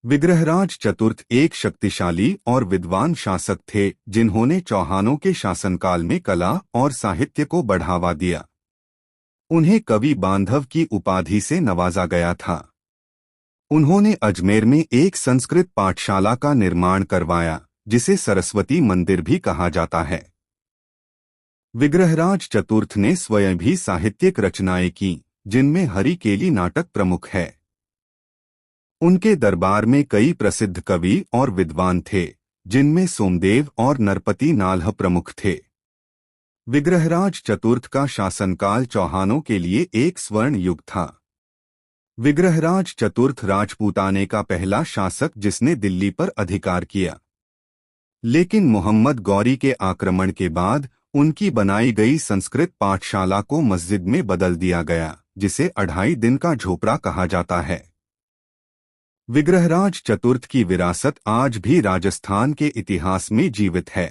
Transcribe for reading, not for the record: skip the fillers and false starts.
विग्रहराज चतुर्थ एक शक्तिशाली और विद्वान शासक थे जिन्होंने चौहानों के शासनकाल में कला और साहित्य को बढ़ावा दिया। उन्हें कवि बांधव की उपाधि से नवाजा गया था। उन्होंने अजमेर में एक संस्कृत पाठशाला का निर्माण करवाया जिसे सरस्वती मंदिर भी कहा जाता है। विग्रहराज चतुर्थ ने स्वयं भी साहित्यिक रचनाएं की जिनमें हरिकेली नाटक प्रमुख है। उनके दरबार में कई प्रसिद्ध कवि और विद्वान थे जिनमें सोमदेव और नरपति नाल्ह प्रमुख थे। विग्रहराज चतुर्थ का शासनकाल चौहानों के लिए एक स्वर्ण युग था। विग्रहराज चतुर्थ राजपूताने का पहला शासक जिसने दिल्ली पर अधिकार किया, लेकिन मोहम्मद गौरी के आक्रमण के बाद उनकी बनाई गई संस्कृत पाठशाला को मस्जिद में बदल दिया गया जिसे अढ़ाई दिन का झोपड़ा कहा जाता है। विग्रहराज चतुर्थ की विरासत आज भी राजस्थान के इतिहास में जीवित है।